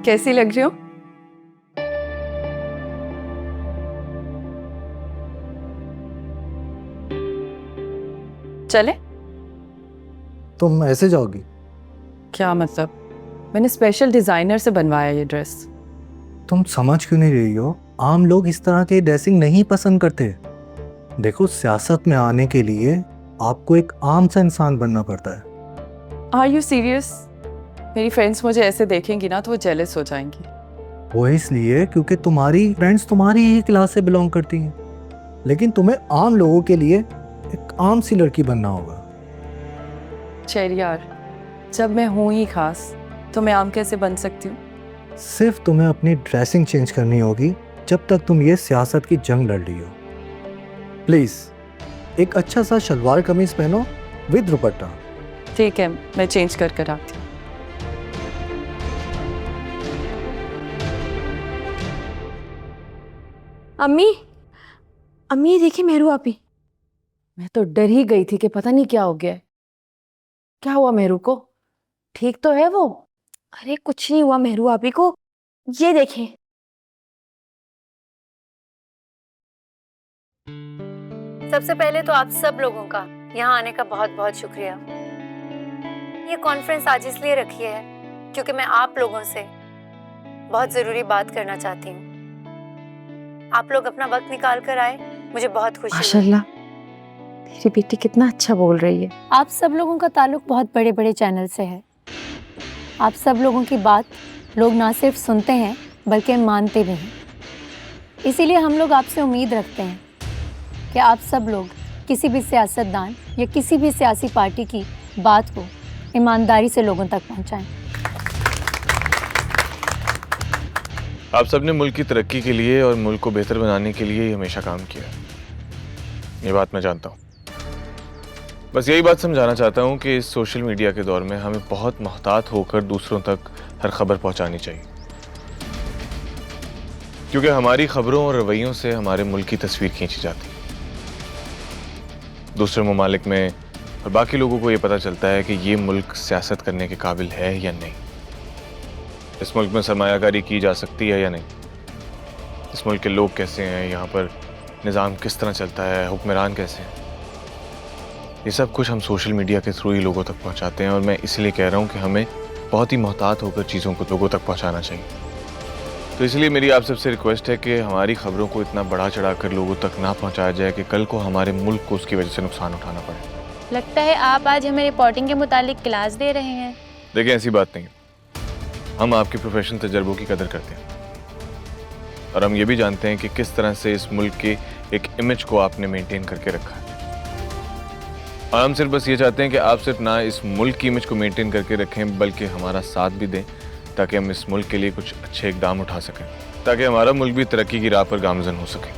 कैसी लग रही हो? चले? तुम ऐसे जाओगी? क्या मतलब? मैंने स्पेशल डिजाइनर से बनवाया ये ड्रेस। तुम समझ क्यों नहीं रही हो? आम लोग इस तरह के ड्रेसिंग नहीं पसंद करते। देखो, सियासत में आने के लिए आपको एक आम सा इंसान बनना पड़ता है। Are you serious? मेरी फ्रेंड्स मुझे ऐसे देखेंगी ना तो वो जेलस हो जाएंगी। वो इसलिए क्योंकि तुम्हारी फ्रेंड्स तुम्हारी ही क्लास से बिलोंग करती हैं, लेकिन तुम्हें आम लोगों के लिए एक आम सी लड़की बनना होगा। चल यार, जब मैं हूं ही खास तो मैं आम कैसे बन सकती हूँ? सिर्फ तुम्हें अपनी ड्रेसिंग चेंज करनी होगी जब तक तुम ये सियासत की जंग लड़ रही हो। प्लीज एक अच्छा सा शलवार कमीज पहनो विद दुपट्टा। ठीक है, मैं चेंज कर कर आती हूँ। अम्मी, अम्मी ये देखिए मेहरू आपी। मैं तो डर ही गई थी कि पता नहीं क्या हो गया है। क्या हुआ मेहरू को? ठीक तो है वो? अरे कुछ नहीं हुआ मेहरू आपी को, ये देखें। सबसे पहले तो आप सब लोगों का यहाँ आने का बहुत बहुत शुक्रिया। ये कॉन्फ्रेंस आज इसलिए रखी है क्योंकि मैं आप लोगों से बहुत जरूरी बात करना चाहती हूँ। आप लोग अपना वक्त निकाल कर आए, मुझे बहुत खुशी हुई। माशाल्लाह, मेरी बेटी कितना अच्छा बोल रही है। आप सब लोगों का ताल्लुक बहुत बड़े बड़े चैनल से है। आप सब लोगों की बात लोग ना सिर्फ सुनते हैं बल्कि मानते भी हैं। इसीलिए हम लोग आपसे उम्मीद रखते हैं कि आप सब लोग किसी भी सियासतदान या किसी भी सियासी पार्टी की बात को ईमानदारी से लोगों तक पहुंचाएं। आप सबने मुल्क की तरक्की के लिए और मुल्क को बेहतर बनाने के लिए हमेशा काम किया, ये बात मैं जानता हूँ। बस यही बात समझाना चाहता हूँ कि इस सोशल मीडिया के दौर में हमें बहुत मोहतात होकर दूसरों तक हर खबर पहुँचानी चाहिए, क्योंकि हमारी खबरों और रवैयों से हमारे मुल्क की तस्वीर खींची जाती है। दूसरे ममालिक में और बाकी लोगों को ये पता चलता है कि ये मुल्क सियासत करने के काबिल है या नहीं, इस मुल्क में सरमायाकारी की जा सकती है या नहीं, इस मुल्क के लोग कैसे हैं, यहाँ पर निज़ाम किस तरह चलता है, हुक्मरान कैसे हैं। ये सब कुछ हम सोशल मीडिया के थ्रू ही लोगों तक पहुँचाते हैं और मैं इसलिए कह रहा हूँ कि हमें बहुत ही मोहतात होकर चीज़ों को लोगों तक पहुँचाना चाहिए। तो इसलिए मेरी आप सबसे रिक्वेस्ट है कि हमारी खबरों को इतना बढ़ा चढ़ा कर लोगों तक ना पहुँचाया जाए कि कल को हमारे मुल्क को उसकी वजह से नुकसान उठाना पड़े। लगता है आप आज हमें रिपोर्टिंग के मुतालिक क्लास दे रहे हैं। देखिए, ऐसी बात नहीं है। हम आपके प्रोफेशनल तजर्बों की कदर करते हैं और हम ये भी जानते हैं कि किस तरह से इस मुल्क के एक इमेज को आपने मेंटेन करके रखा है। और हम सिर्फ बस ये चाहते हैं कि आप सिर्फ ना इस मुल्क की इमेज को मेंटेन करके रखें बल्कि हमारा साथ भी दें, ताकि हम इस मुल्क के लिए कुछ अच्छे इकदाम उठा सकें, ताकि हमारा मुल्क भी तरक्की की राह पर गामजन हो सके,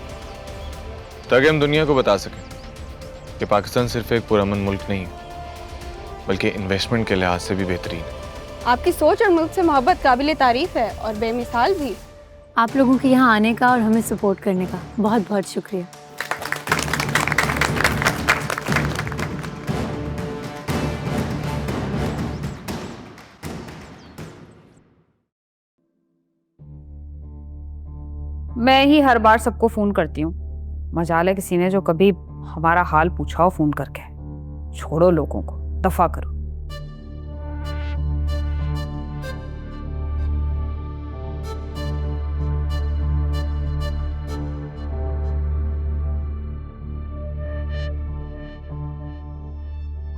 ताकि हम दुनिया को बता सकें कि पाकिस्तान सिर्फ एक पुरअमन मुल्क नहीं बल्कि इन्वेस्टमेंट के लिहाज से भी बेहतरीन है। आपकी सोच और मुल्क से मोहब्बत काबिल तारीफ है और बेमिसाल भी। आप लोगों के यहाँ आने का और हमें सपोर्ट करने का बहुत बहुत शुक्रिया। मैं ही हर बार सबको फोन करती हूँ, मजाल है किसी ने जो कभी हमारा हाल पूछा हो फोन करके। छोड़ो लोगों को, दफा करो।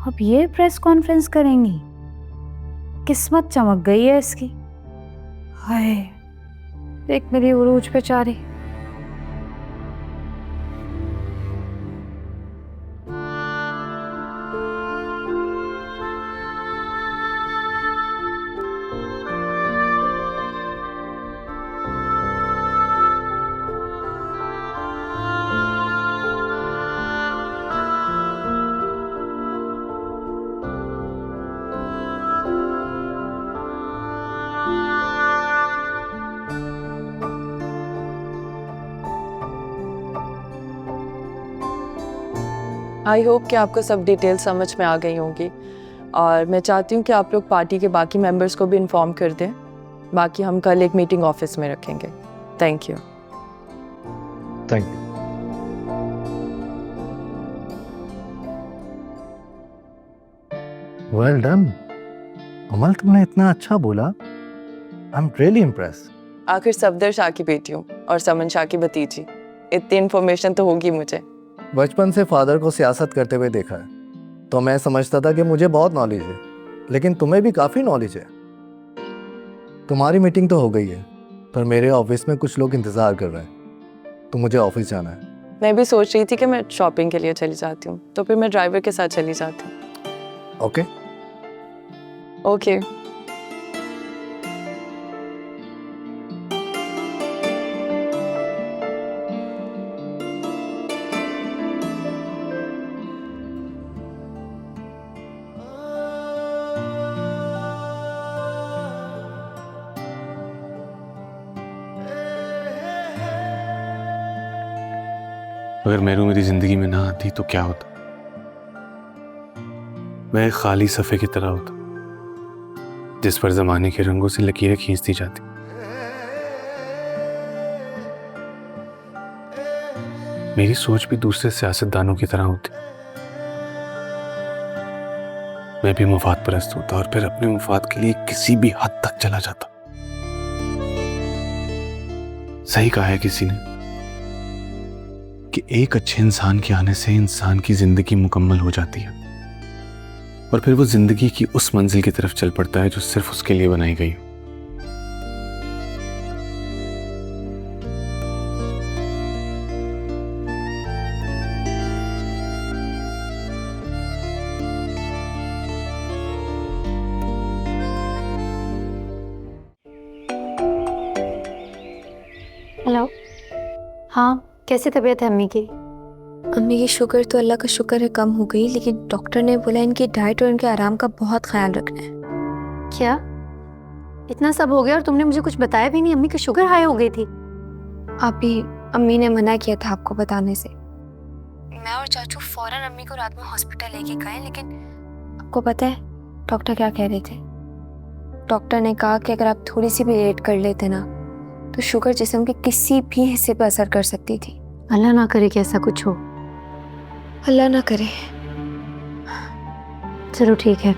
अब ये प्रेस कॉन्फ्रेंस करेंगी, किस्मत चमक गई है इसकी। हाय, देख मेरी उरूज पे चारी। आई होप कि आपको सब डिटेल समझ में आ गई होंगी और मैं चाहती हूँ कि आप लोग पार्टी के बाकी मेंबर्स को भी इन्फॉर्म कर दें। बाकी हम कल एक मीटिंग ऑफिस में रखेंगे। Thank you. Thank you. Well done Amal, तुमने इतना अच्छा बोला। I am really impressed. आखिर सफदर शाह की बेटी हूँ और समन शाह की भतीजी, इतनी इन्फॉर्मेशन तो होगी मुझे। बचपन से फादर को सियासत करते हुए देखा है तो मैं समझता था कि मुझे बहुत नॉलेज है, लेकिन तुम्हें भी काफ़ी नॉलेज है। तुम्हारी मीटिंग तो हो गई है, पर मेरे ऑफिस में कुछ लोग इंतज़ार कर रहे हैं, तो मुझे ऑफिस जाना है। मैं भी सोच रही थी कि मैं शॉपिंग के लिए चली जाती हूँ, तो फिर मैं ड्राइवर के साथ चली जाती हूँ। Okay okay. अगर मेरू मेरी जिंदगी में ना आती तो क्या होता? मैं एक खाली सफ़े की तरह होता जिस पर ज़माने के रंगों से लकीरें खींचती जाती। मेरी सोच भी दूसरे सियासतदानों की तरह होती। मैं भी मुफाद परस्त होता और फिर अपने मुफाद के लिए किसी भी हद तक चला जाता। सही कहा है किसी ने कि एक अच्छे इंसान के आने से इंसान की जिंदगी मुकम्मल हो जाती है और फिर वो जिंदगी की उस मंजिल की तरफ चल पड़ता है जो सिर्फ उसके लिए बनाई गई हो। हेलो। हाँ, कैसी तबीयत है अम्मी की? अम्मी की शुगर तो अल्लाह का शुक्र है कम हो गई, लेकिन डॉक्टर ने बोला इनकी डाइट और इनके आराम का बहुत ख्याल रखना है। क्या इतना सब हो गया और तुमने मुझे कुछ बताया भी नहीं? अम्मी की शुगर हाई हो गई थी। अभी अम्मी ने मना किया था आपको बताने से। मैं और चाचू फौरन अम्मी को रात में हॉस्पिटल लेके गए, लेकिन आपको पता है डॉक्टर क्या कह रहे थे? डॉक्टर ने कहा कि अगर आप थोड़ी सी भी लेट कर लेते ना तो शुगर जिस्म के किसी भी हिस्से पर असर कर सकती थी। अल्लाह ना करे कि ऐसा कुछ हो। अल्लाह ना करे। चलो ठीक है,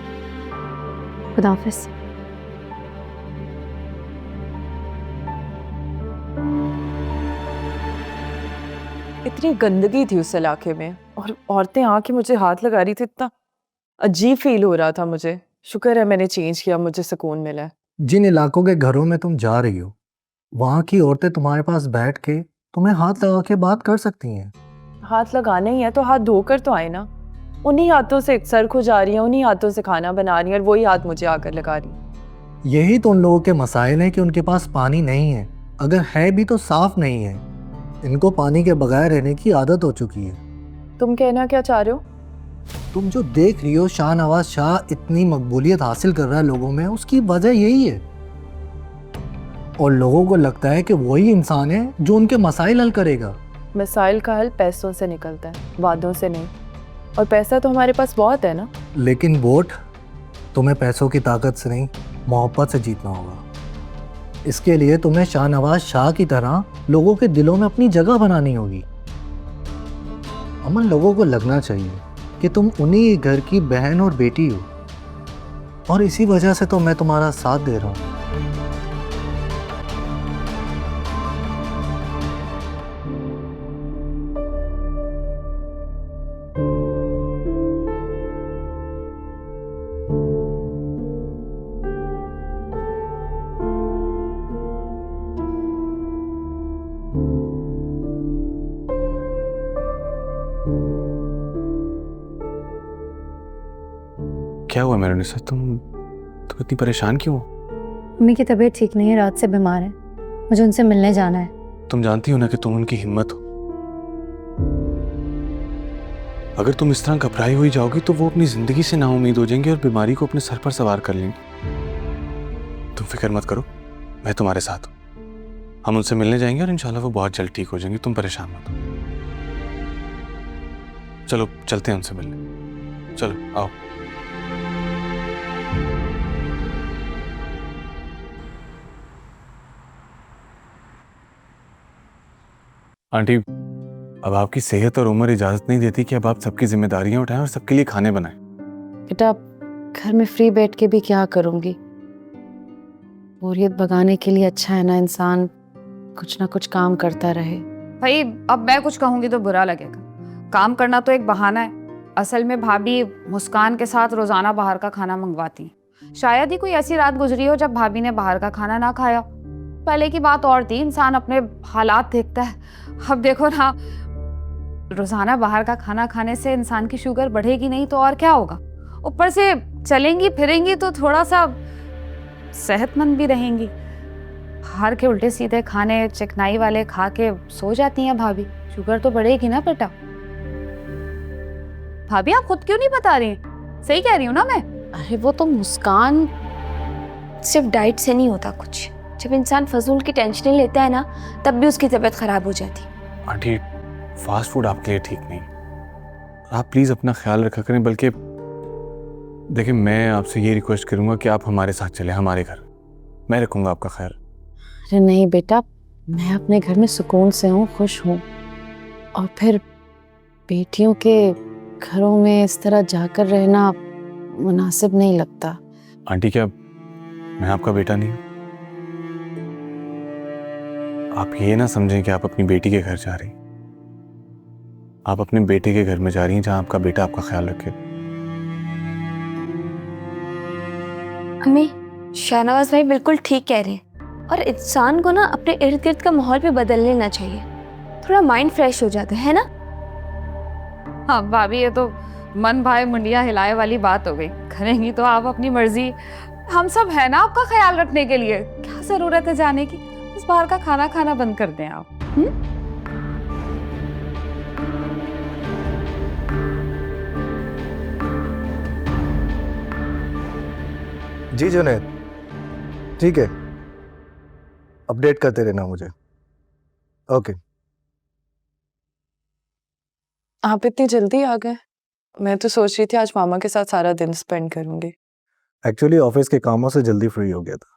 खुदा हाफिज। इतनी गंदगी थी उस इलाके में और औरतें आके मुझे हाथ लगा रही थी। इतना अजीब फील हो रहा था मुझे। शुक्र है मैंने चेंज किया, मुझे सुकून मिला। जिन इलाकों के घरों में तुम जा रही हो वहाँ की औरतें तुम्हारे पास बैठ के तुम्हें हाथ लगा के बात कर सकती हैं। हाथ लगाना ही है तो हाथ धोकर तो आए ना। उन्हीं हाथों से सर खुजा रही हैं, उन्हीं हाथों से खाना बना रही हैं और वही हाथ मुझे आकर लगा रही हैं। यही तो उन लोगों के मसाइल हैं कि उनके पास पानी नहीं है, अगर है भी तो साफ नहीं है। इनको पानी के बगैर रहने की आदत हो चुकी है। तुम कहना क्या चाह रहे हो? तुम जो देख रही हो शाहनवाज शाह इतनी मकबूलियत हासिल कर रहा है लोगों में, उसकी वजह यही है। और लोगों को लगता है कि वही इंसान है जो उनके मसाइल हल करेगा। मसाइल का हल पैसों से निकलता है, वादों से नहीं। और पैसा तो हमारे पास बहुत है ना। लेकिन वोट तुम्हें पैसों की ताकत से नहीं, मोहब्बत से जीतना होगा। इसके लिए तुम्हें शाहनवाज शाह की तरह लोगों के दिलों में अपनी जगह बनानी होगी। अमन, लोगों को लगना चाहिए कि तुम उन्हीं घर की बहन और बेटी हो, और इसी वजह से तो मैं तुम्हारा साथ दे रहा हूँ। क्या हुआ मेरे निशा? तुम इतनी परेशान क्यों हो? अम्मी की तबीयत ठीक नहीं है, रात से बीमार है। मुझे उनसे मिलने जाना है। तुम जानती हो ना कि तुम उनकी हिम्मत हो। अगर तुम इस तरह घबराई हुई जाओगी तो वो अपनी जिंदगी से नाउम्मीद हो जाएंगे और बीमारी को अपने सर पर सवार कर लेंगे। तुम फिक्र मत करो, मैं तुम्हारे साथ हूँ। हम उनसे मिलने जाएंगे और इंशाल्लाह वो बहुत जल्द ठीक हो जाएंगे। तुम परेशान मत हो। चलो चलते हैं उनसे मिलने, चलो आओ। आंटी, अब आपकी सेहत और उम्र इजाजत नहीं देती कि अब आप सबकी जिम्मेदारियां उठाएं और सबके लिए खाने बनाएं। बेटा घर में फ्री बैठ के भी क्या करूंगी, बोरियत भगाने के लिए अच्छा है ना इंसान कुछ ना कुछ काम करता रहे। भाई अब मैं कुछ कहूंगी तो बुरा लगेगा, काम करना तो एक बहाना है। असल में भाभी मुस्कान के साथ रोजाना बाहर का खाना मंगवाती हैं। शायद ही कोई ऐसी रात गुजरी हो जब भाभी ने बाहर का खाना ना खाया। पहले की बात और थी, इंसान अपने हालात देखता है। अब देखो ना, रोजाना बाहर का खाना खाने से इंसान की शुगर बढ़ेगी नहीं तो और क्या होगा, ऊपर से चलेंगी फिरेंगी तो थोड़ा सा सेहतमंद भी रहेंगी। बाहर के उल्टे सीधे खाने चिकनाई वाले खा के सो जाती हैं भाभी, शुगर तो बढ़ेगी ना बेटा। भाभी आप खुद क्यों नहीं बता रही, सही कह रही हूँ ना मैं? अरे वो तो मुस्कान, सिर्फ डाइट से नहीं होता कुछ, जब इंसान फजूल की टेंशन लेता है ना तब भी उसकी तबीयत खराब हो जाती। आंटी फास्ट फूड आपके लिए ठीक नहीं, आप प्लीज अपना ख्याल रखा करें। बल्कि देखिए मैं आपसे ये रिक्वेस्ट करूंगा कि आप हमारे साथ चलें, हमारे घर, मैं रखूंगा आपका ख्याल। अरे नहीं बेटा, मैं अपने घर में सुकून से हूँ, खुश हूँ, और फिर बेटियों के घरों में इस तरह जाकर रहना मुनासिब नहीं लगता। आंटी क्या मैं आपका बेटा नहीं हूं? आप ये ना समझें कि आप अपनी बेटी के घर जा रही, आप अपने बेटे के घर में जा रही हैं जहां आपका बेटा आपका ख्याल रखे। अम्मी, शाहनवाज भाई बिल्कुल ठीक कह रहे हैं, और इंसान को ना अपने इर्द गिर्द का माहौल भी बदल लेना चाहिए, थोड़ा माइंड फ्रेश हो जाता है ना। हाँ भाभी ये तो मन भाई मुंडिया हिलाए वाली बात हो गई। करेंगी तो आप अपनी मर्जी, हम सब है ना आपका ख्याल रखने के लिए, क्या जरूरत है जाने की। इस बाहर का खाना खाना बंद कर दें आप। जी जुनैद, ठीक है, अपडेट करते रहना मुझे। ओके। आप इतनी जल्दी आ गए? मैं तो सोच रही थी आज मामा के साथ सारा दिन स्पेंड करूंगी। एक्चुअली ऑफिस के कामों से जल्दी फ्री हो गया था,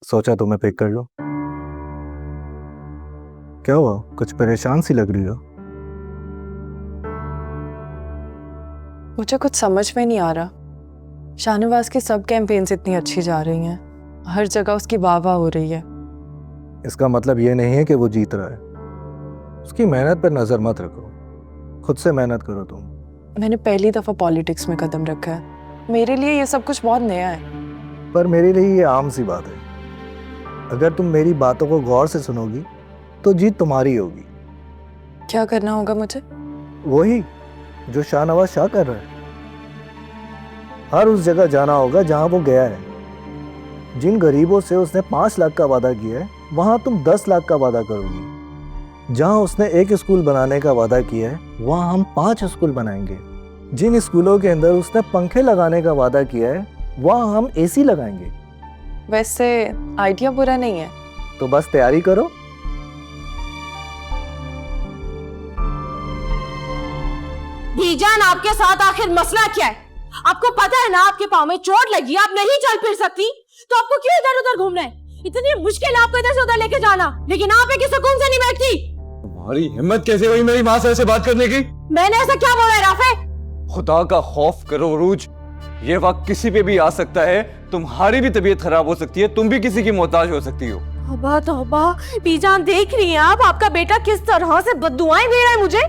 सोचा तुम्हें पिक कर लो। क्या हुआ, कुछ परेशान सी लग रही हो? मुझे कुछ समझ में नहीं आ रहा, शाहनवाज की सब कैंपेन्स इतनी अच्छी जा रही हैं, हर जगह उसकी वाह वाह हो रही है। इसका मतलब ये नहीं है कि वो जीत रहा है। उसकी मेहनत पर नजर मत रखो, खुद से मेहनत करो तुम। मैंने पहली दफा पॉलिटिक्स में कदम रखा है, मेरे लिए ये सब कुछ बहुत नया है। पर मेरे लिए ये आम सी बात है। अगर तुम मेरी बातों को गौर से सुनोगी तो जीत तुम्हारी होगी। क्या करना होगा मुझे? वही जो शाहनवाज शाह कर रहा है। हर उस जगह जाना होगा जहां वो गया है। जिन गरीबों से उसने 5 लाख का वादा किया है वहां तुम 10 लाख का वादा करोगी। जहां उसने एक स्कूल बनाने का वादा किया है वहां हम 5 स्कूल बनाएंगे। जिन स्कूलों के अंदर उसने पंखे लगाने का वादा किया है वहां हम एसी लगाएंगे। वैसे आइडिया बुरा नहीं है, तो बस तैयारी करो। बीजान, आपके साथ आखिर मसला क्या है? आपको पता है ना आपके पाँव में चोट लगी, आप नहीं चल फिर सकती, तो आपको क्यों इधर उधर घूमना है? इतनी मुश्किल है आपको इधर से उधर लेके जाना, लेकिन आप एक सुकून से नहीं बैठती। तुम्हारी हिम्मत कैसे हुई मेरी माँ से ऐसे बात करने की? मैंने ऐसा क्या बोला है राफे? खुदा का खौफ करो रूज, ये वक्त किसी पे भी आ सकता है। तुम्हारी भी तबीयत खराब हो सकती है, तुम भी किसी की मोहताज हो सकती हो। तौबा तौबा, बीजान देख रही हैं आप आपका बेटा किस तरह से बद्दुआएं दे रहा है मुझे।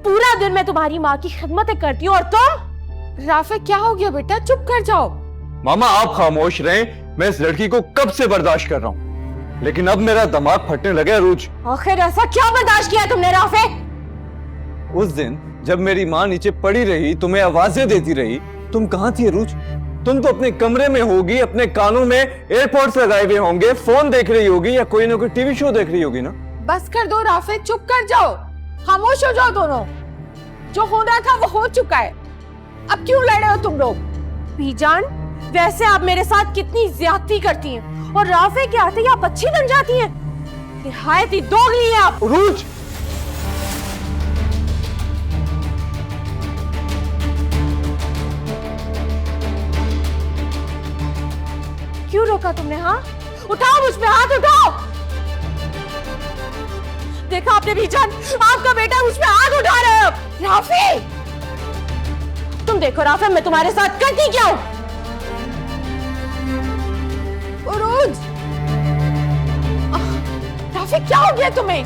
पूरा दिन मैं तुम्हारी माँ की खिदमतें करती हूँ और तुम। राफे क्या हो गया बेटा, चुप कर जाओ। मामा आप खामोश रहें, मैं इस लड़की को कब से बर्दाश्त कर रहा हूँ, लेकिन अब मेरा दिमाग फटने लगा है रूज। आखिर ऐसा क्या बर्दाश्त किया तुमने राफे? उस दिन जब मेरी माँ नीचे पड़ी रही, तुम्हें आवाजें देती रही, तुम कहाँ थी रूज? तुम तो अपने कमरे में होगी, अपने कानों में एयरपॉड्स लगाए हुए होंगे, फोन देख रही होगी या कोई ना कोई टीवी शो देख रही होगी ना। बस कर दो राफे, चुप कर जाओ, खामोश हो जाओ दोनों। जो होना था वो हो चुका है, अब क्यों लड़ रहे हो तुम लोग? बीजान, वैसे आप मेरे साथ कितनी ज्यादती करती हैं और राफे के आते ही आप अच्छी बन जाती हैं। निहायत ही दोगली हैं आप। रूज, क्यों रोका तुमने? हाँ, उठाओ मुझ पे हाथ, उठाओ। देखा आपने बीजान, आपका बेटा मुझ पे हाथ उठा रहा है। राफी, तुम देखो राफी, मैं तुम्हारे साथ करती क्या हूं? उरूज, राफी क्या हो गया तुम्हें?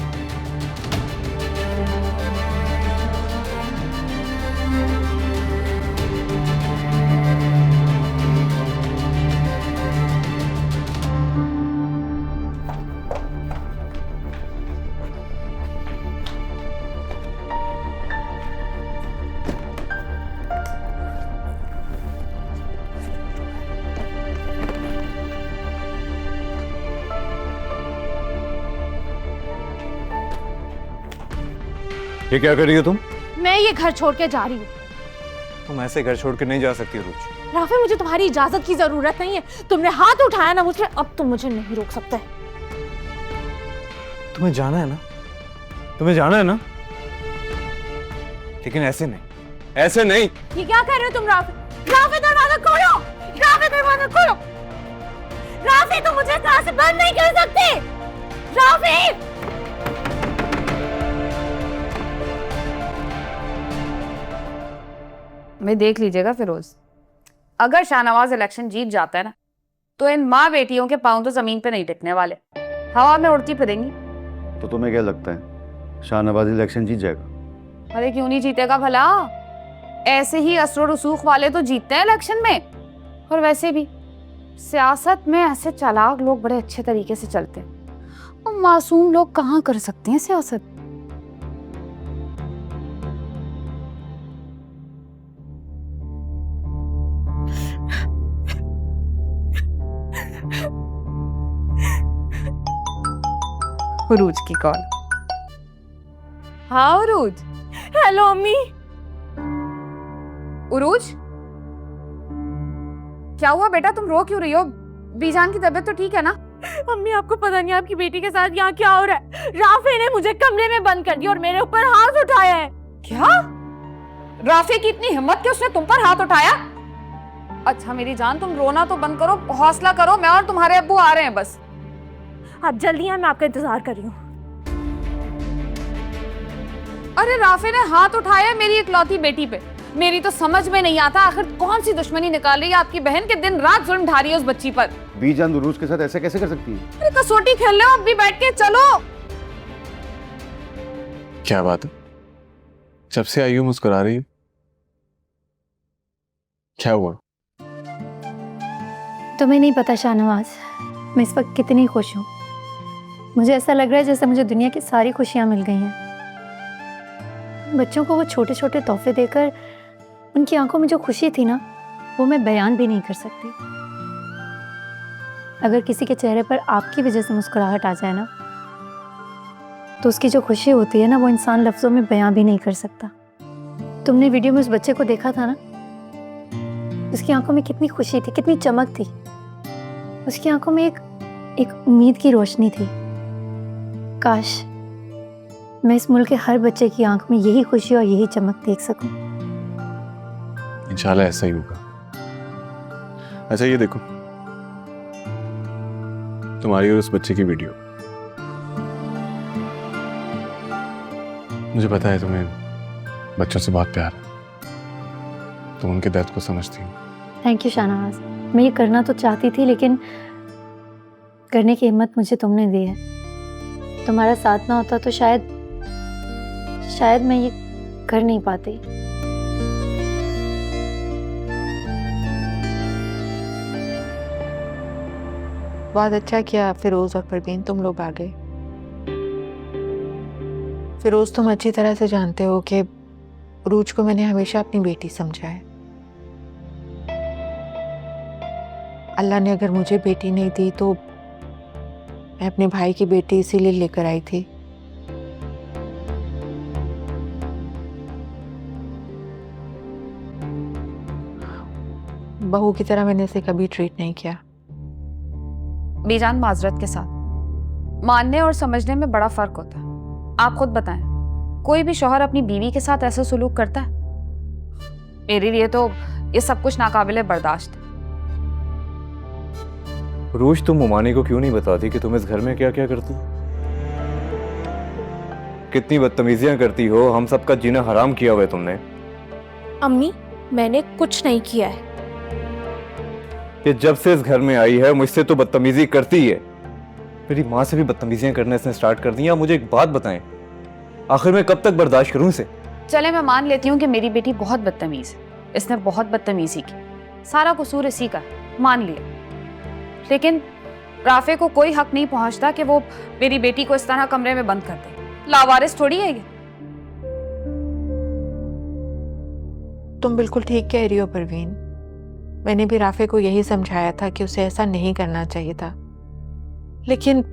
ये क्या कर रही हो तुम? मैं ये घर छोड़ के जा रही हूँ। तुम ऐसे घर छोड़ के नहीं जा सकती रुच। राफी, मुझे तुम्हारी इजाजत की जरूरत नहीं है। तुमने हाथ उठाया ना मुझ पे, अब तुम मुझे नहीं रोक सकते। तुम्हें जाना है ना, तुम्हें जाना है ना, लेकिन ऐसे नहीं, ऐसे नहीं। ये क्या कर रहे हो तुम? राफी, राफी दरवाजा खोलो, राफी दरवाजा खोलो। राफी, तुम मुझे कहां से बंद नहीं कर सकते। राफी, मैं देख लीजिएगा फिरोज, अगर शाहनवाज इलेक्शन जीत जाता है ना, तो इन माँ बेटियों के पांव तो जमीन पे नहीं टिकने वाले, हवा में उड़ती फिरेंगी। तो तुम्हें क्या लगता है शाहनवाज इलेक्शन जीत जाएगा? अरे क्यों नहीं जीतेगा भला, ऐसे ही असर रसूख वाले तो जीतते हैं इलेक्शन में। और वैसे भी सियासत में ऐसे चालाक लोग बड़े अच्छे तरीके से चलते हैं, और मासूम लोग कहाँ कर सकते हैं सियासत। उरूज की कॉल। हाँ उरूज। हेलो अम्मी। उरूज, क्या हुआ बेटा, तुम रो क्यों रही हो? बीजान की तबीयत तो ठीक है ना? अम्मी, आपको पता नहीं आपकी बेटी के साथ यहाँ क्या हो रहा है। राफी ने मुझे कमरे में बंद कर दिया और मेरे ऊपर हाथ उठाया है। क्या? राफी की इतनी हिम्मत कि उसने तुम पर हाथ उठाया? अच्छा मेरी जान, तुम रोना तो बंद करो, हौसला करो, मैं और तुम्हारे अब्बू आ रहे हैं बस। आप जल्दी आए, मैं आपका इंतजार कर रही हूँ। अरे राफी ने हाथ उठाया मेरी इकलौती बेटी पे। मेरी तो समझ में नहीं आता आखिर कौन सी दुश्मनी निकाल रही है आपकी बहन के दिन रात जुल्म ढा रही है उस बच्ची पर। बीजान उरूज के साथ ऐसे कैसे कर सकती है? अरे कसौटी खेल लो, अब भी बैठ के चलो। क्या बात है, जब से आई हूं मुस्कुरा रही हो, क्या हुआ? तुम्हें नहीं पता शाहनवाज, मैं इस वक्त कितनी खुश हूँ। मुझे ऐसा लग रहा है जैसे मुझे दुनिया की सारी खुशियाँ मिल गई हैं। बच्चों को वो छोटे छोटे तोहफे देकर उनकी आंखों में जो खुशी थी ना, वो मैं बयान भी नहीं कर सकती। अगर किसी के चेहरे पर आपकी वजह से मुस्कुराहट आ जाए ना, तो उसकी जो खुशी होती है ना, वो इंसान लफ्ज़ों में बयां भी नहीं कर सकता। तुमने वीडियो में उस बच्चे को देखा था ना, उसकी आंखों में कितनी खुशी थी, कितनी चमक थी। उसकी आंखों में एक उम्मीद की रोशनी थी। काश मैं इस मुल्क के हर बच्चे की आंख में यही खुशी और यही चमक देख सकूं। इंशाल्लाह ऐसा ही होगा। अच्छा ये देखो, तुम्हारी और उस बच्चे की वीडियो। मुझे पता है तुम्हें बच्चों से बहुत प्यार है, तुम उनके दर्द को समझती हो। Thank you Shahnawaz. मैं ये करना तो चाहती थी, लेकिन करने की हिम्मत मुझे तुमने दी है। तुम्हारा साथ ना होता तो शायद मैं ये कर नहीं पाती। बहुत अच्छा किया फिरोज और परवीन, तुम लोग आ गए। फिरोज, तुम अच्छी तरह से जानते हो कि रूज को मैंने हमेशा अपनी बेटी समझा है। अल्लाह ने अगर मुझे बेटी नहीं दी तो मैं अपने भाई की बेटी इसीलिए लेकर आई थी। बहू की तरह मैंने इसे कभी ट्रीट नहीं किया। बीजान, माजरत के साथ, मानने और समझने में बड़ा फर्क होता है। आप खुद बताएं, कोई भी शौहर अपनी बीवी के साथ ऐसा सुलूक करता है? मेरे लिए तो ये सब कुछ नाकाबिले बर्दाश्त है। रूज, तुम उमानी को क्यों नहीं बताती कि तुम इस घर में क्या क्या करती हो? कितनी बदतमीजियां करती हो, हम सबका जीना हराम किया हुआ है तुमने। अम्मी, मैंने कुछ नहीं किया है। ये जब से इस घर में आई है मुझसे तो बदतमीजी करती है। मेरी माँ से भी बदतमीजियां करने इसने स्टार्ट कर दी। आप मुझे एक बात बताएं, आखिर मैं कब तक बर्दाश्त करूं इसे? चले, मैं मान लेती हूँ कि मेरी बेटी बहुत बदतमीज है, इसने बहुत बदतमीजी की, सारा कसूर इसी का, मान लिया। लेकिन राफे को कोई हक नहीं पहुंचता कि वो मेरी बेटी को इस तरह कमरे में बंद कर दे। लावारिस थोड़ी है ये। तुम बिल्कुल ठीक कह रही हो परवीन। मैंने भी राफे को यही समझाया था कि उसे ऐसा नहीं करना चाहिए था, लेकिन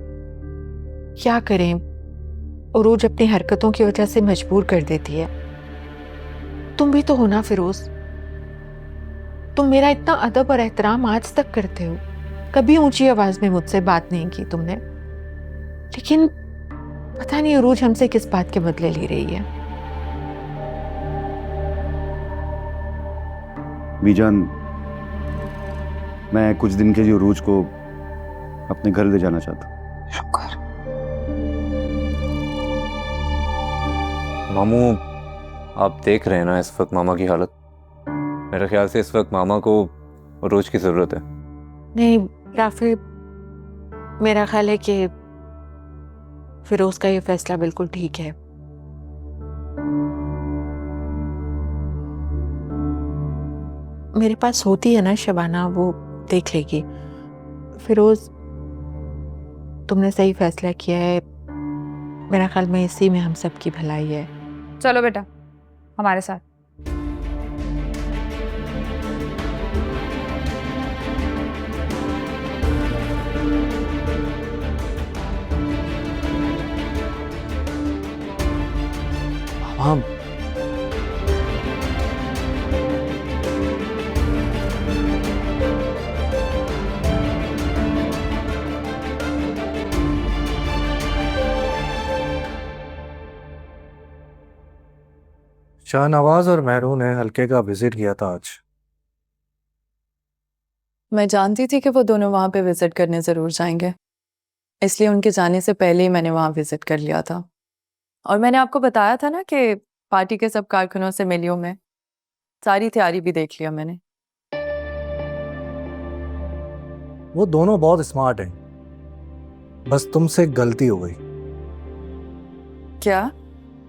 क्या करें, उरूज अपनी हरकतों की वजह से मजबूर कर देती है। तुम भी तो हो ना फिरोज, तुम मेरा इतना अदब और एहतराम आज तक करते हो, कभी ऊंची आवाज में मुझसे बात नहीं की तुमने, लेकिन पता नहीं उरूज हमसे किस बात के बदले ले रही है। बीजान, मैं कुछ दिन के लिए उरूज को अपने घर ले जाना चाहता हूँ। शुक्र। मामू, आप देख रहे हैं ना इस वक्त मामा की हालत। मेरे ख्याल से इस वक्त मामा को रोज की जरूरत है। नहीं राफे, मेरा ख्याल है कि फिरोज का ये फैसला बिल्कुल ठीक है। मेरे पास होती है ना शबाना, वो देख लेगी। फिरोज, तुमने सही फैसला किया है। मेरा ख्याल में इसी में हम सबकी भलाई है। चलो बेटा हमारे साथ। हाँ, शाहनवाज और महरून ने हल्के का विजिट किया था आज। मैं जानती थी कि वो दोनों वहाँ पे विजिट करने ज़रूर जाएंगे, इसलिए उनके जाने से पहले ही मैंने वहाँ विजिट कर लिया था। और मैंने आपको बताया था ना कि पार्टी के सब कारकुनों से मिली हूँ मैं, सारी तैयारी भी देख लिया मैंने। वो दोनों बहुत स्मार्ट हैं, बस तुमसे एक गलती हो गई। क्या?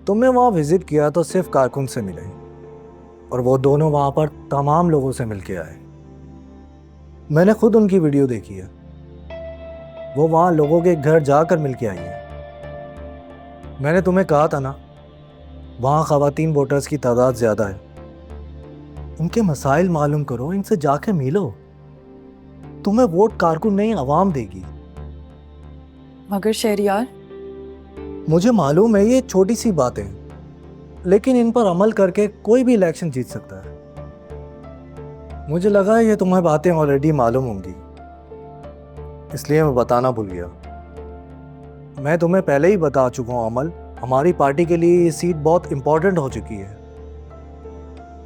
तुमने वहाँ विजिट किया तो सिर्फ कारकुन से मिले, और वो दोनों वहाँ पर तमाम लोगों से मिलके आए। मैंने खुद उनकी वीडियो देखी है, वो वहाँ लोगों के घर जाकर मिलके आई है। मैंने तुम्हें कहा था ना, वहाँ ख़वातीन वोटर्स की तादाद ज़्यादा है, उनके मसाइल मालूम करो, इनसे जाके मिलो। तुम्हें वोट कारकुन नहीं अवाम देगी। मगर शहरियार, मुझे मालूम है ये छोटी सी बातें हैं, लेकिन इन पर अमल करके कोई भी इलेक्शन जीत सकता है। मुझे लगा ये तुम्हें बातें ऑलरेडी मालूम होंगी, इसलिए मैं बताना भूल गया। मैं तुम्हें पहले ही बता चुका हूँ अमल, हमारी पार्टी के लिए ये सीट बहुत इम्पोर्टेंट हो चुकी है।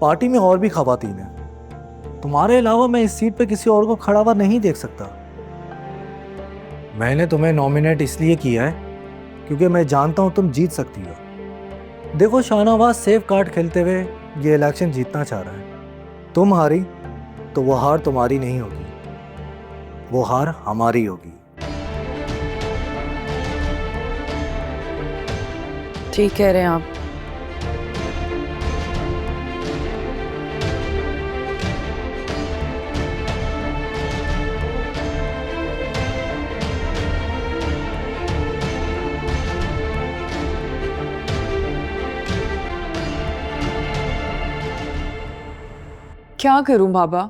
पार्टी में और भी ख़वातीन हैं, तुम्हारे अलावा मैं इस सीट पे किसी और को खड़ा हुआ नहीं देख सकता। मैंने तुम्हें नॉमिनेट इसलिए किया है क्योंकि मैं जानता हूं तुम जीत सकती हो। देखो शाहनवाज सेफ कार्ड खेलते हुए ये इलेक्शन जीतना चाह रहा है। तुम हारी तो वो हार तुम्हारी नहीं होगी, वो हार हमारी होगी। ठीक कह रहे हैं आप। क्या करूं बाबा,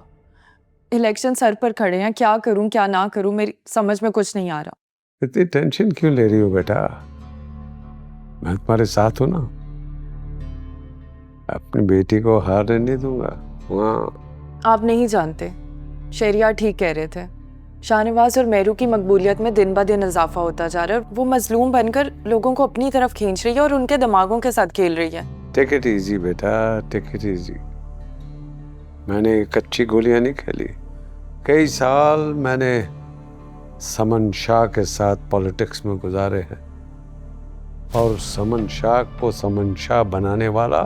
इलेक्शन सर पर खड़े हैं, क्या करूं क्या ना करूं, मेरी समझ में कुछ नहीं आ रहा। इतनी टेंशन क्यों ले रही हो बेटा, मैं तुम्हारे साथ हूं ना। अपनी बेटी को हारने नहीं दूंगा। वहाँ आप नहीं जानते, शहरियार ठीक कह रहे थे। शाहनवाज और मेहरू की मकबूलियत में दिन ब दिन इजाफा होता जा रहा है, और वो मजलूम बनकर लोगों को अपनी तरफ खींच रही है और उनके दिमागों के साथ खेल रही है। टेक इट इजी बेटा, टेक इट इजी। मैंने कच्ची गोलियां नहीं खेली। कई साल मैंने समन शाह के साथ पॉलिटिक्स में गुजारे हैं और समन शाह को समन शाह बनाने वाला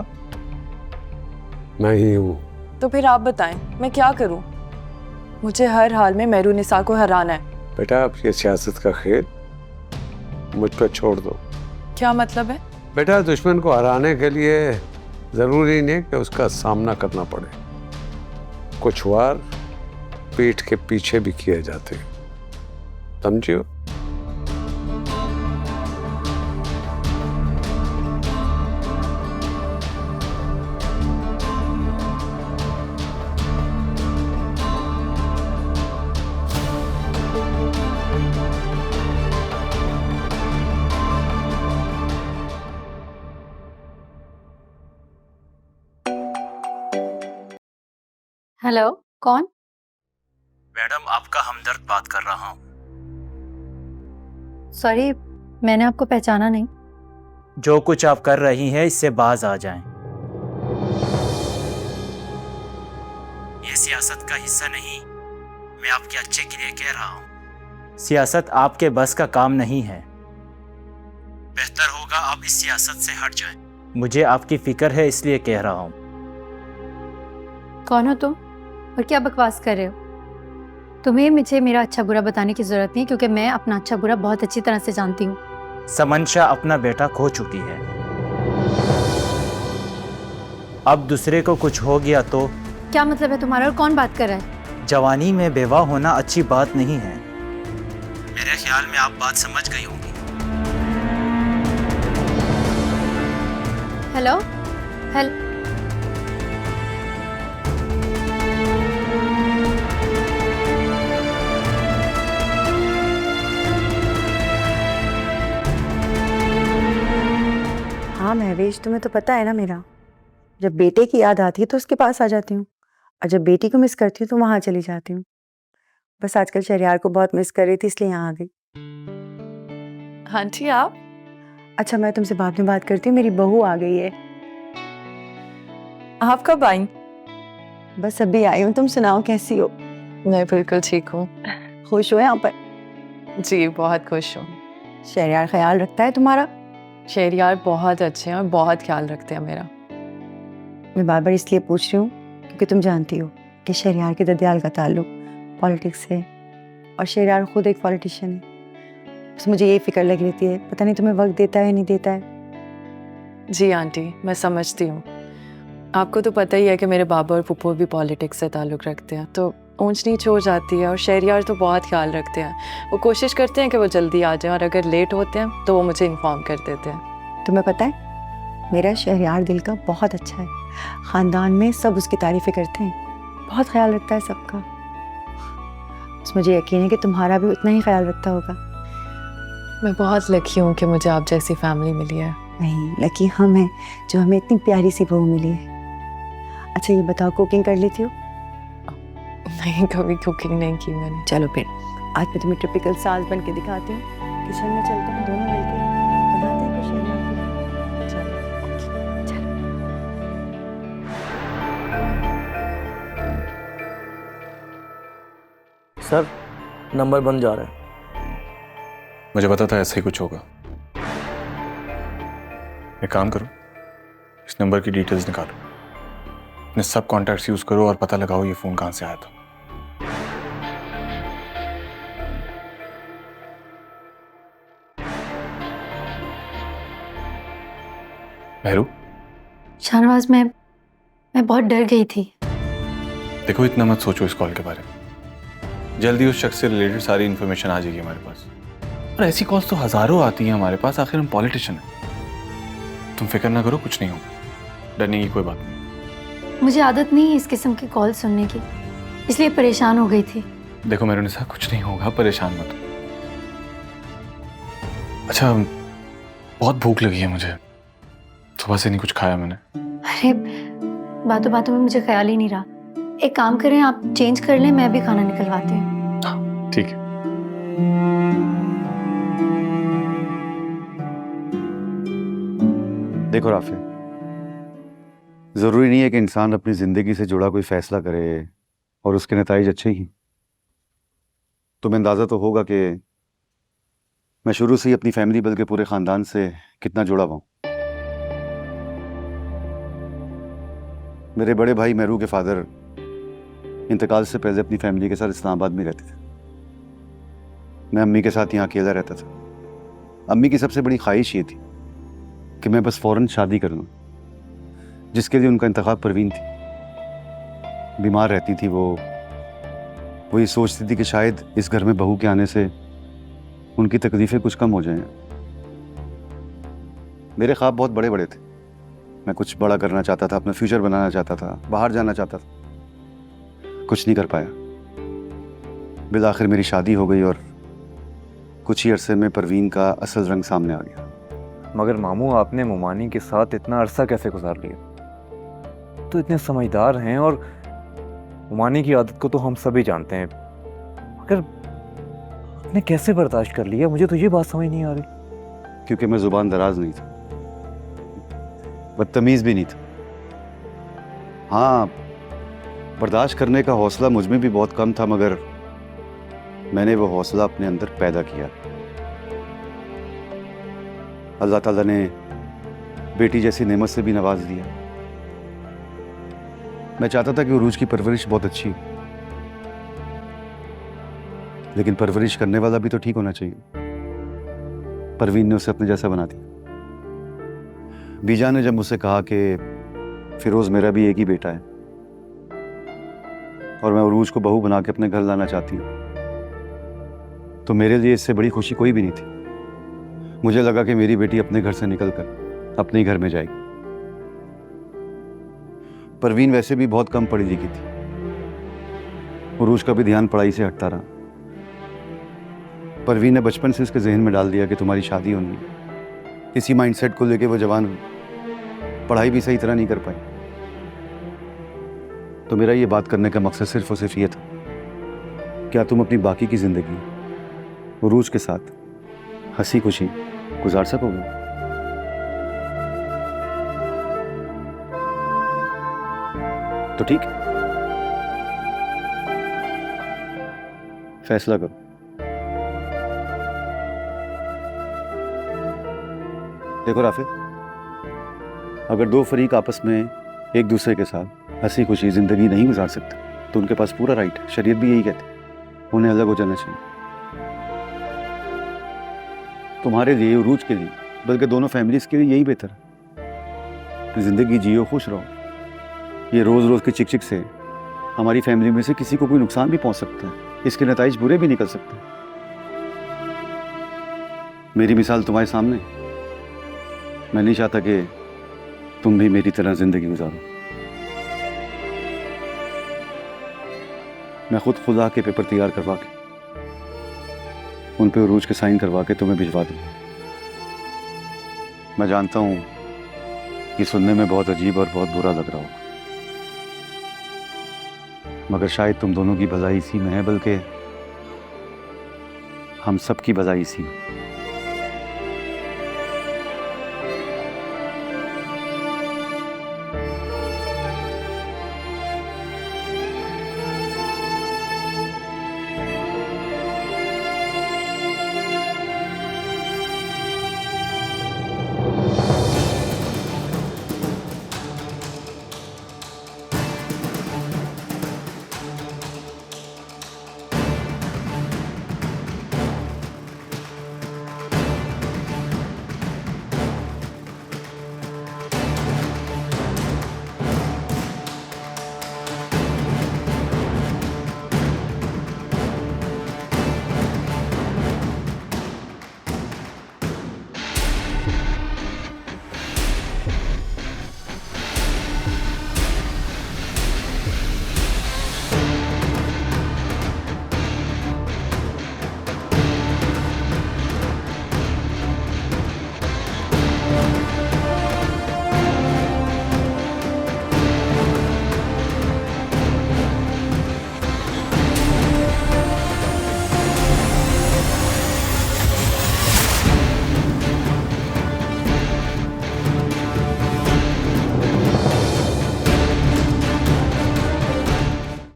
मैं ही हूं। तो फिर आप बताएं मैं क्या करूं? मुझे हर हाल में मेहरुनिसा को हराना है। बेटा अब ये सियासत का खेल मुझ पर छोड़ दो। क्या मतलब है? बेटा दुश्मन को हराने के लिए जरूरी नहीं कि उसका सामना करना पड़े, कुछ वार पीठ के पीछे भी किए जाते हैं, समझियो? हेलो, कौन? मैडम आपका हमदर्द बात कर रहा हूँ। सॉरी, मैंने आपको पहचाना नहीं। जो कुछ आप कर रही हैं इससे बाज आ जाएं। ये सियासत का हिस्सा नहीं, मैं आपके अच्छे के लिए कह रहा हूँ। सियासत आपके बस का काम नहीं है। बेहतर होगा आप इस सियासत से हट जाएं। मुझे आपकी फिक्र है इसलिए कह रहा हूँ। कौन हो तुम और क्या बकवास कर रहे हो? तुम्हें मुझे मेरा अच्छा बुरा बताने की जरूरत नहीं, क्योंकि मैं अपना अच्छा बुरा बहुत अच्छी तरह से जानती हूँ। समन शाह अपना बेटा खो चुकी है। अब दूसरे को कुछ हो गया तो? क्या मतलब है तुम्हारा और कौन बात कर रहा है? जवानी में बेवा होना अच्छी बात नहीं है। मेरे ख्याल में आप बात समझ गई होंगी। हेलो हेलो, हाँ महवेश, तुम्हें तो पता है ना मेरा, जब बेटे की याद आती है तो उसके पास आ जाती हूँ, और जब बेटी को मिस करती हूँ तो वहां चली जाती हूँ। बस आजकल शहरियार को बहुत मिस कर रही थी इसलिए यहाँ आ गई। आंटी आप? अच्छा मैं तुमसे बाद में बात करती हूँ, मेरी बहू आ गई है। आप कब आई? बस अभी आई हूँ। तुम सुनाओ कैसी हो? मैं बिल्कुल ठीक हूँ। खुश हो यहाँ पर? जी बहुत खुश हूँ। शहरियार ख्याल रखता है तुम्हारा? शहरियार बहुत अच्छे हैं और बहुत ख्याल रखते हैं मेरा। मैं बार बार इसलिए पूछ रही हूँ क्योंकि तुम जानती हो कि शहरियार के ददियाल का ताल्लुक पॉलिटिक्स से, और शहरियार खुद एक पॉलिटिशियन है। बस मुझे ये फिक्र लगी रहती है, पता नहीं तुम्हें वक्त देता है या नहीं देता है। जी आंटी मैं समझती हूँ। आपको तो पता ही है कि मेरे बाबा और पुप्पो भी पॉलिटिक्स से ताल्लुक़ रखते हैं, तो ऊंच नीच हो जाती है। और शहरियार तो बहुत ख्याल रखते हैं, वो कोशिश करते हैं कि वो जल्दी आ जाएं, और अगर लेट होते हैं तो वो मुझे इन्फॉर्म कर देते हैं। तुम्हें पता है मेरा शहरियार दिल का बहुत अच्छा है, ख़ानदान में सब उसकी तारीफ़ें करते हैं, बहुत ख्याल रखता है सबका। बस मुझे यकीन है कि तुम्हारा भी उतना ही ख्याल रखता होगा। मैं बहुत लकी हूँ कि मुझे आप जैसी फैमिली मिली है। नहीं, लकी हम हैं जो हमें इतनी प्यारी सी बहू मिली है। अच्छा ये बताओ, कुकिंग कर लेती हो? नहीं, कभी कुकिंग नहीं की मैंने। चलो फिर आज मैं तुम्हें टिपिकल सास बन के दिखाती हूँ। किचन में चलते हैं दोनों मिलके, बनाते हैं कुछ शहरियार। चलो चलो। सर नंबर बंद जा रहा है। मुझे पता था ऐसा ही कुछ होगा। एक काम करो, इस नंबर की डिटेल्स निकालो, अपने सब कॉन्टैक्ट्स यूज करो और पता लगाओ ये फोन कहां से आया था। मेहरू, शाहनवाज, मैं बहुत डर गई थी। देखो इतना मत सोचो इस कॉल के बारे में। जल्दी उस शख्स से रिलेटेड सारी इन्फॉर्मेशन आ जाएगी हमारे पास। और ऐसी कॉल्स तो हजारों आती हैं हमारे पास, आखिर हम पॉलिटिशियन हैं। तुम फिक्र ना करो, कुछ नहीं होगा, डरने की कोई बात नहीं। मुझे आदत नहीं है इस किस्म की कॉल सुनने की, इसलिए परेशान हो गई थी। देखो मेरे निशा, कुछ नहीं होगा, परेशान मत हो। अच्छा बहुत भूख लगी है मुझे, सुबह से नहीं कुछ खाया मैंने। अरे बातों बातों में मुझे ख्याल ही नहीं रहा। एक काम करें, आप चेंज कर लें, मैं भी खाना निकलवाती हूँ। ठीक है। देखो राफे, जरूरी नहीं है कि इंसान अपनी जिंदगी से जुड़ा कोई फैसला करे और उसके नताइज अच्छे ही। तुम्हें अंदाज़ा तो होगा कि मैं शुरू से ही अपनी फैमिली बल्कि पूरे ख़ानदान से कितना जुड़ा हुआ हूँ। मेरे बड़े भाई मेहरू के फादर इंतकाल से पहले अपनी फैमिली के साथ इस्लामाबाद में रहते थे। मैं अम्मी के साथ यहाँ अकेला रहता था। अम्मी की सबसे बड़ी ख्वाहिश ये थी कि मैं बस फ़ौरन शादी कर लूँ, जिसके लिए उनका इंतखाब परवीन थी। बीमार रहती थी वो ये सोचती थी कि शायद इस घर में बहू के आने से उनकी तकलीफ़ें कुछ कम हो जाएं। मेरे ख्वाब बहुत बड़े बड़े थे। मैं कुछ बड़ा करना चाहता था, अपना फ्यूचर बनाना चाहता था, बाहर जाना चाहता था। कुछ नहीं कर पाया। बिलाखिर मेरी शादी हो गई और कुछ ही अरसे में परवीन का असल रंग सामने आ गया। मगर मामू, आपने मोमानी के साथ इतना अरसा कैसे गुजार लिया? तो इतने समझदार हैं और मोमानी की आदत को तो हम सभी जानते हैं, मगर आपने कैसे बर्दाश्त कर लिया? मुझे तो ये बात समझ नहीं आ रही। क्योंकि मैं जुबान दराज नहीं था, बदतमीज भी नहीं था। हाँ, बर्दाश्त करने का हौसला मुझ में भी बहुत कम था, मगर मैंने वो हौसला अपने अंदर पैदा किया। अल्लाह ताला ने बेटी जैसी नेमत से भी नवाज दिया। मैं चाहता था कि उरूज की परवरिश बहुत अच्छी हो, लेकिन परवरिश करने वाला भी तो ठीक होना चाहिए। परवीन ने उसे अपने जैसा बना दिया। बीजा ने जब मुझसे कहा कि फिरोज मेरा भी एक ही बेटा है और मैं उरूज को बहू बना के अपने घर लाना चाहती हूँ, तो मेरे लिए इससे बड़ी खुशी कोई भी नहीं थी। मुझे लगा कि मेरी बेटी अपने घर से निकलकर अपने ही घर में जाएगी। परवीन वैसे भी बहुत कम पढ़ी लिखी थी। उरूज का भी ध्यान पढ़ाई से हटता रहा। परवीन ने बचपन से इसके जहन में डाल दिया कि तुम्हारी शादी होनी है। इसी माइंडसेट को लेके वो जवान पढ़ाई भी सही तरह नहीं कर पाई। तो मेरा ये बात करने का मकसद सिर्फ और सिर्फ ये था, क्या तुम अपनी बाकी की जिंदगी उरूज के साथ हंसी खुशी गुजार सकोगे? तो ठीक है, फैसला करो। देखो राफे, अगर दो फरीक आपस में एक दूसरे के साथ हंसी खुशी जिंदगी नहीं गुजार सकते तो उनके पास पूरा राइट है। शरीयत भी यही कहती है, उन्हें अलग हो जाना चाहिए। तुम्हारे लिए, उरूज के लिए, बल्कि दोनों फैमिलीज के लिए यही बेहतर है कि जिंदगी जियो, खुश रहो। ये रोज रोज की चिक चिक से हमारी फैमिली में से किसी को कोई नुकसान भी पहुंच सकता है। इसके नताइज बुरे भी निकल सकते हैं। मेरी मिसाल तुम्हारे सामने। मैं नहीं चाहता कि तुम भी मेरी तरह जिंदगी गुजारो। मैं खुद खुदा के पेपर तैयार करवा के उन पे उरूज के साइन करवा के तुम्हें भिजवा दूँ। मैं जानता हूँ ये सुनने में बहुत अजीब और बहुत बुरा लग रहा होगा, मगर शायद तुम दोनों की भलाई इसी में है, बल्कि हम सब की भलाई इसी में।